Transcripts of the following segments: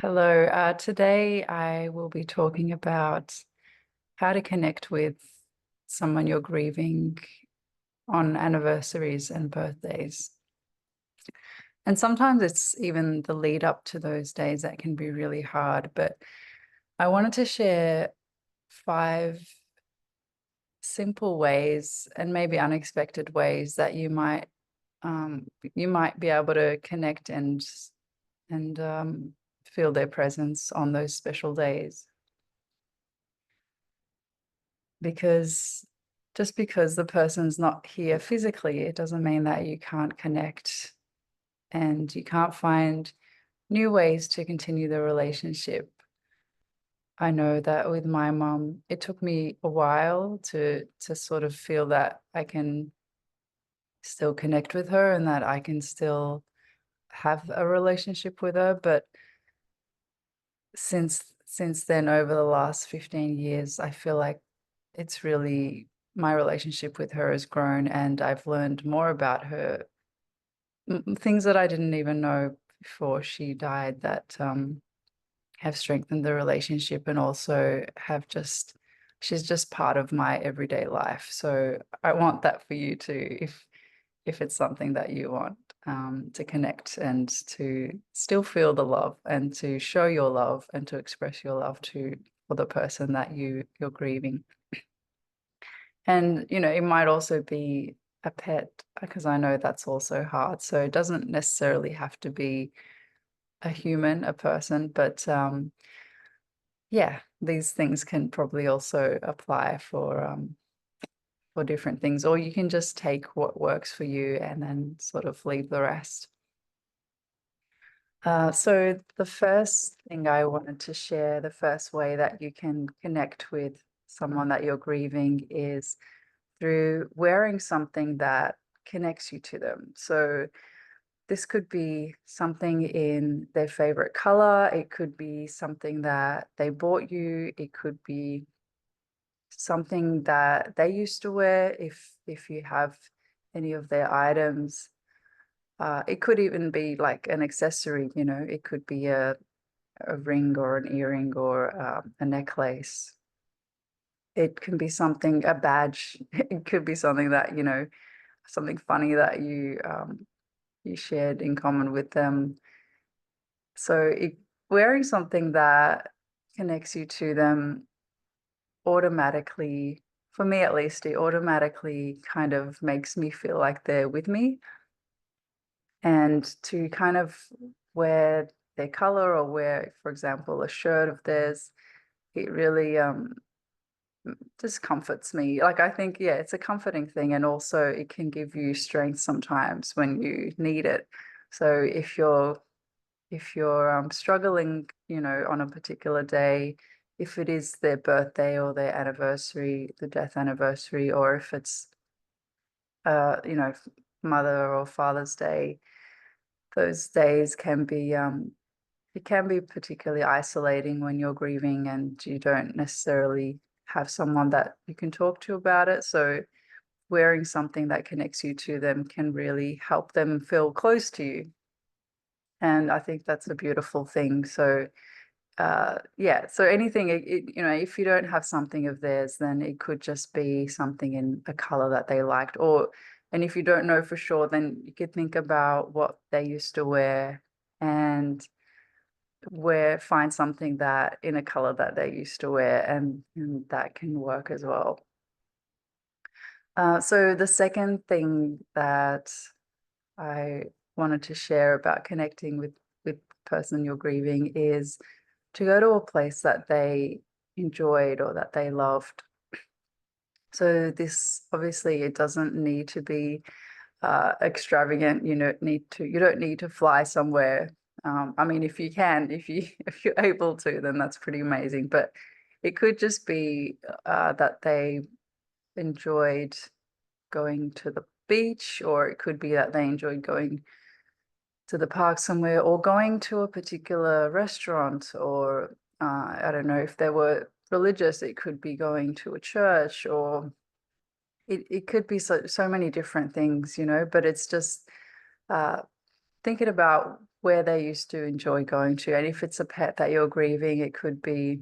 Hello. Today I will be talking about how to connect with someone you're grieving on anniversaries and birthdays. And sometimes it's even the lead up to those days that can be really hard. But I wanted to share 5 simple ways and maybe unexpected ways that you might be able to connect and feel their presence on those special days. Because just because the person's not here physically, it doesn't mean that you can't connect and you can't find new ways to continue the relationship. I know that with my mum, it took me a while to sort of feel that I can still connect with her and that I can still have a relationship with her. But since then, over the last 15 years, I feel like it's really my relationship with her has grown and I've learned more about her, things that I didn't even know before she died that have strengthened the relationship and also she's just part of my everyday life. So I want that for you too, if it's something that you want, to connect and to still feel the love and to show your love and to express your love to for the person that you're grieving. And, it might also be a pet because I know that's also hard. So it doesn't necessarily have to be a human, a person, but yeah, these things can probably also apply for different things, or you can just take what works for you and then sort of leave the rest. So the first thing I wanted to share, the first way that you can connect with someone that you're grieving is through wearing something that connects you to them. So this could be something in their favorite color. It could be something that they bought you. It could be something that they used to wear if you have any of their items. It could even be like an accessory, it could be a ring or an earring or a necklace. It can be something, a badge. It could be something that, something funny that you shared in common with them. So wearing something that connects you to them automatically, for me at least, it automatically kind of makes me feel like they're with me. And to kind of wear their color or wear, for example, a shirt of theirs, it really just comforts me. Like I think, yeah, it's a comforting thing, and also it can give you strength sometimes when you need it. So if you're struggling, on a particular day, if it is their birthday or their anniversary, the death anniversary, or if it's you know, Mother or Father's Day, those days can be it can be particularly isolating when you're grieving and you don't necessarily have someone that you can talk to about it. So wearing something that connects you to them can really help them feel close to you. And I think that's a beautiful thing. So yeah, so anything, if you don't have something of theirs, then it could just be something in a color that they liked. And if you don't know for sure, then you could think about what they used to wear and find something that in a color that they used to wear, and that can work as well. So the second thing that I wanted to share about connecting with the person you're grieving is to go to a place that they enjoyed or that they loved. So this obviously it doesn't need to be extravagant. You don't need to fly somewhere. I mean, if you can, if you're able to, then that's pretty amazing. But it could just be that they enjoyed going to the beach, or it could be that they enjoyed going to the park somewhere, or going to a particular restaurant, or I don't know, if they were religious, it could be going to a church, or it could be so many different things, but it's just uh, thinking about where they used to enjoy going to. And if it's a pet that you're grieving, it could be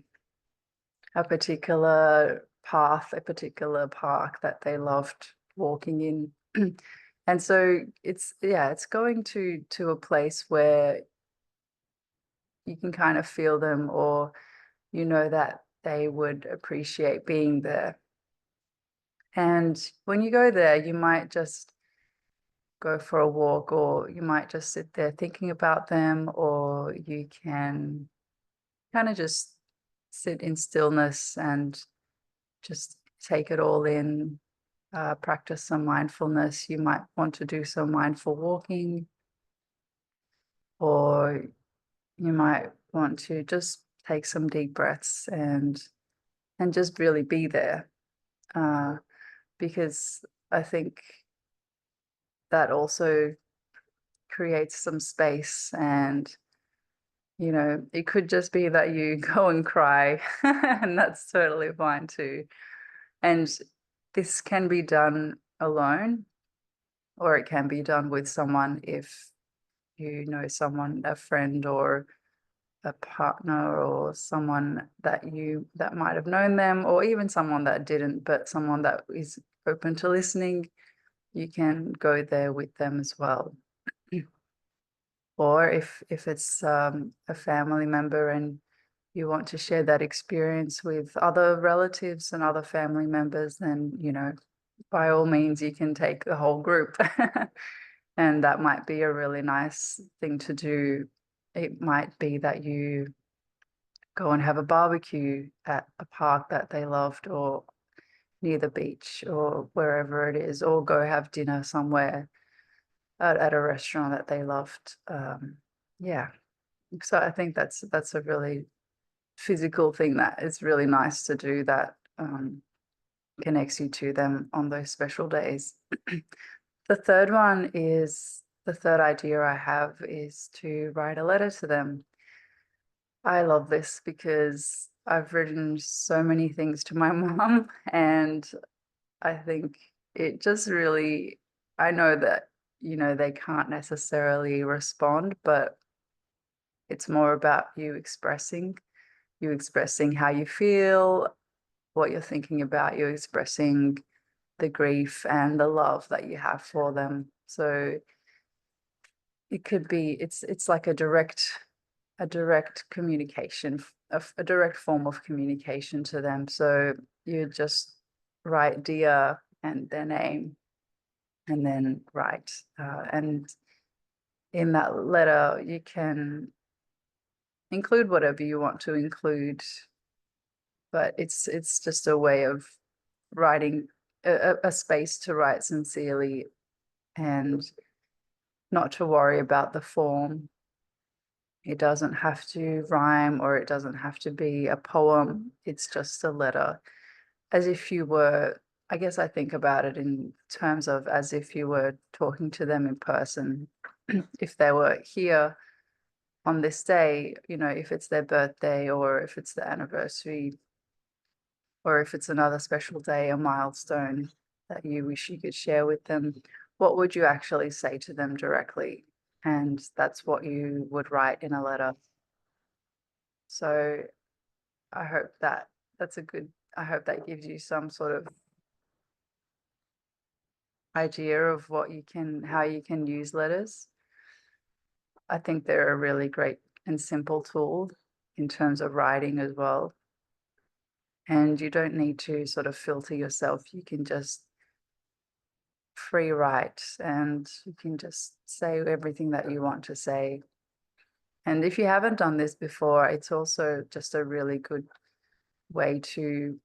a particular path, a particular park that they loved walking in. And so it's going to a place where you can kind of feel them, or you know that they would appreciate being there. And when you go there, you might just go for a walk, or you might just sit there thinking about them, or you can kind of just sit in stillness and just take it all in, practice some mindfulness. You might want to do some mindful walking, or you might want to just take some deep breaths and just really be there, because I think that also creates some space. And it could just be that you go and cry, and that's totally fine too. And this can be done alone, or it can be done with someone if you know someone, a friend or a partner, or someone that might have known them, or even someone that didn't, but someone that is open to listening. You can go there with them as well. Or if it's a family member and you want to share that experience with other relatives and other family members, then by all means you can take the whole group. And that might be a really nice thing to do. It might be that you go and have a barbecue at a park that they loved, or near the beach, or wherever it is, or go have dinner somewhere at a restaurant that they loved. Yeah. So I think that's a really physical thing that is really nice to do, that connects you to them on those special days. The third idea I have is to write a letter to them. I love this because I've written so many things to my mom, and I think it just really, I know that, they can't necessarily respond, but it's more about you expressing how you feel, what you're thinking about, you expressing the grief and the love that you have for them. So it could be, it's like a direct communication, a direct form of communication to them. So you just write dear and their name, and then write, and in that letter you can include whatever you want to include, but it's just a way of writing, a space to write sincerely, and not to worry about the form. It doesn't have to rhyme, or it doesn't have to be a poem. It's just a letter, as if you were, I guess I think about it in terms of as if you were talking to them in person. If they were here on this day, if it's their birthday, or if it's the anniversary, or if it's another special day, a milestone that you wish you could share with them, what would you actually say to them directly? And that's what you would write in a letter. So I hope that I hope that gives you some sort of idea of how you can use letters. I think they're a really great and simple tool in terms of writing as well. And you don't need to sort of filter yourself. You can just free write, and you can just say everything that you want to say. And if you haven't done this before, it's also just a really good way to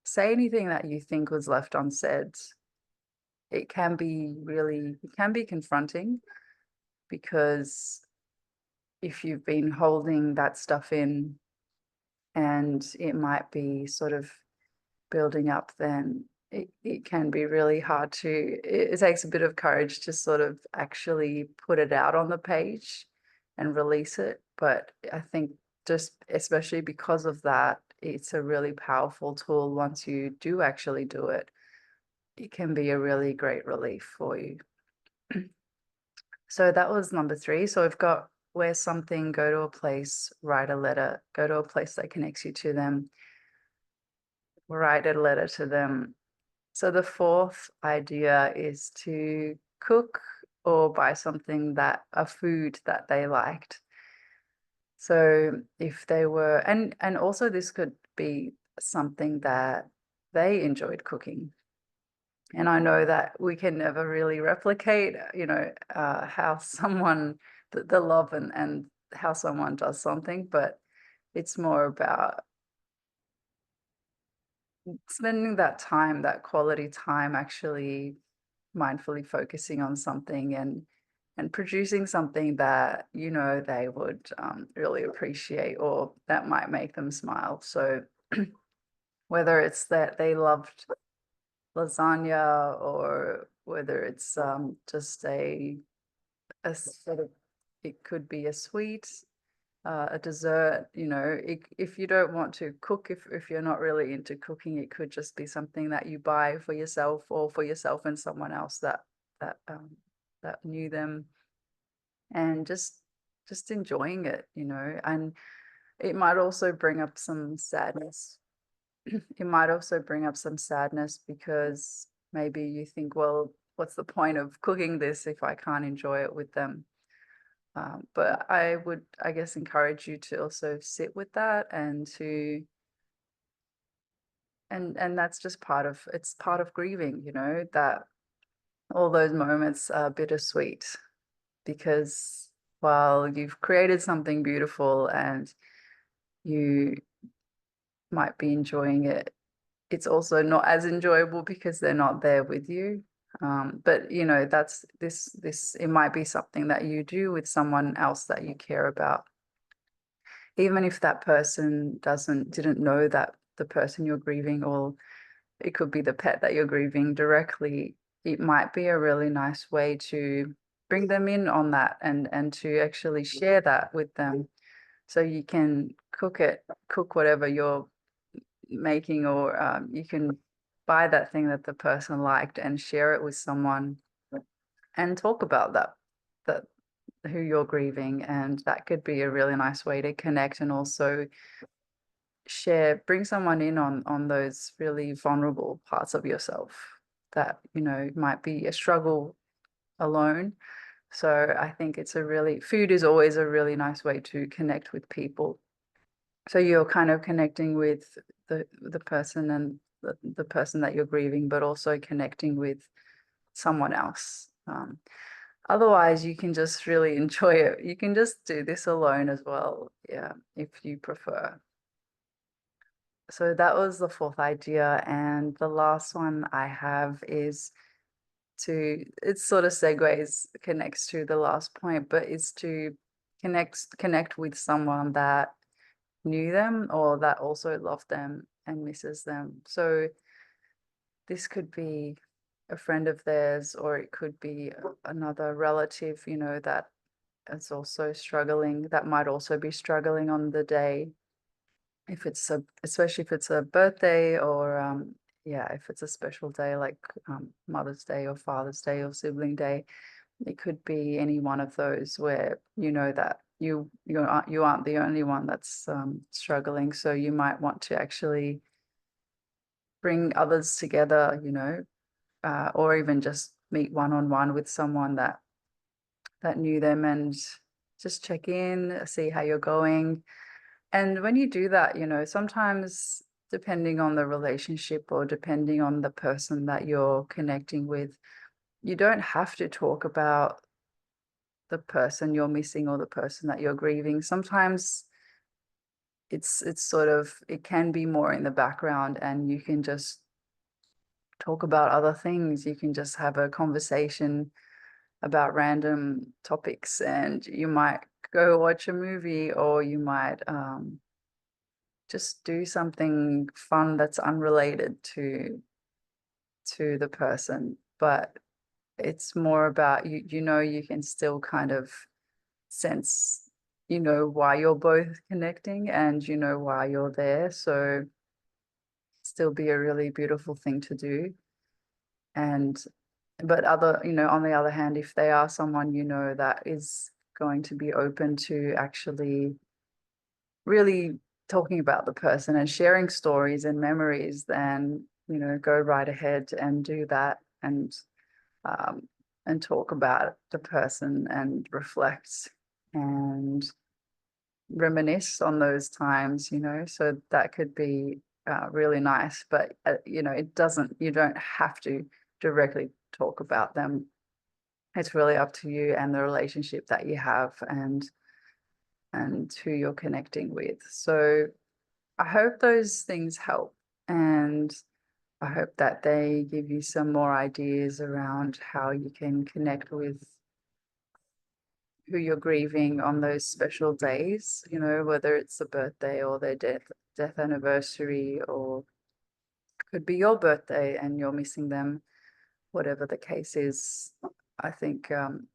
say anything that you think was left unsaid. It can be confronting, because if you've been holding that stuff in, and it might be sort of building up, then it can be really hard it takes a bit of courage to sort of actually put it out on the page and release it. But I think, just especially because of that, it's a really powerful tool. Once you do actually do it, it can be a really great relief for you. So that was number 3. So we've got wear something, go to a place, write a letter, go to a place that connects you to them, write a letter to them. So the fourth idea is to cook or buy something that a food that they liked. So if they were, and also this could be something that they enjoyed cooking. And I know that we can never really replicate, how someone, the love and how someone does something, but it's more about spending that time, that quality time, actually mindfully focusing on something and producing something that they would really appreciate or that might make them smile. So whether it's that they loved lasagna or whether it's just a sort of, it could be a sweet, a dessert, if you don't want to cook, if you're not really into cooking, it could just be something that you buy for yourself or for yourself and someone else that knew them, and just enjoying it, and it might also bring up some sadness. It might also bring up some sadness because maybe you think, well, what's the point of cooking this if I can't enjoy it with them? But I would, I guess, encourage you to also sit with that and to and that's just it's part of grieving, that all those moments are bittersweet because while you've created something beautiful and you might be enjoying it, it's also not as enjoyable because they're not there with you. But that's this it might be something that you do with someone else that you care about. Even if that person didn't know that the person you're grieving, or it could be the pet that you're grieving directly, it might be a really nice way to bring them in on that and to actually share that with them. So you can cook whatever you're making, or you can buy that thing that the person liked and share it with someone and talk about that who you're grieving, and that could be a really nice way to connect and also bring someone in on those really vulnerable parts of yourself that might be a struggle alone. So I think food is always a really nice way to connect with people. So you're kind of connecting with the person and the person that you're grieving, but also connecting with someone else. Otherwise, you can just really enjoy it. You can just do this alone as well, yeah, if you prefer. So that was the fourth idea. And the last one I have is it sort of connects to the last point, but it's to connect with someone that knew them or that also loved them and misses them. So this could be a friend of theirs, or it could be another relative, that is also struggling, that might also be struggling on the day. Especially if it's a birthday, or yeah, if it's a special day like Mother's Day or Father's Day or sibling day, it could be any one of those where that you aren't the only one that's struggling. So you might want to actually bring others together, or even just meet one-on-one with someone that knew them and just check in, see how you're going. And when you do that, sometimes depending on the relationship or depending on the person that you're connecting with, you don't have to talk about the person you're missing or the person that you're grieving. Sometimes it can be more in the background and you can just talk about other things. You can just have a conversation about random topics, and you might go watch a movie, or you might just do something fun that's unrelated to the person, but it's more about you can still kind of sense why you're both connecting and why you're there. So still be a really beautiful thing to do. And but on the other hand, if they are someone that is going to be open to actually really talking about the person and sharing stories and memories, then, you know, go right ahead and do that, um, and talk about the person and reflect and reminisce on those times, you know, so that could be really nice. But, you know, you don't have to directly talk about them. It's really up to you and the relationship that you have, and who you're connecting with. So I hope those things help, and I hope that they give you some more ideas around how you can connect with who you're grieving on those special days, you know, whether it's a birthday or their death anniversary, or could be your birthday and you're missing them, whatever the case is. I think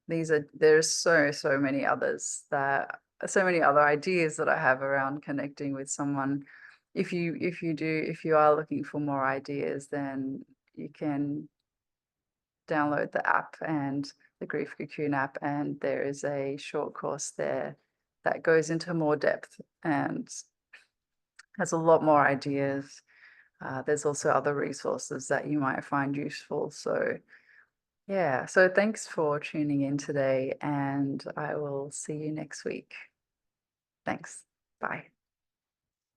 there's so many others, that so many other ideas that I have around connecting with someone. If you are looking for more ideas, then you can download the app, and the Grief Cocoon app, and there is a short course there that goes into more depth and has a lot more ideas. There's also other resources that you might find useful. So yeah, so thanks for tuning in today, and I will see you next week. Thanks. Bye.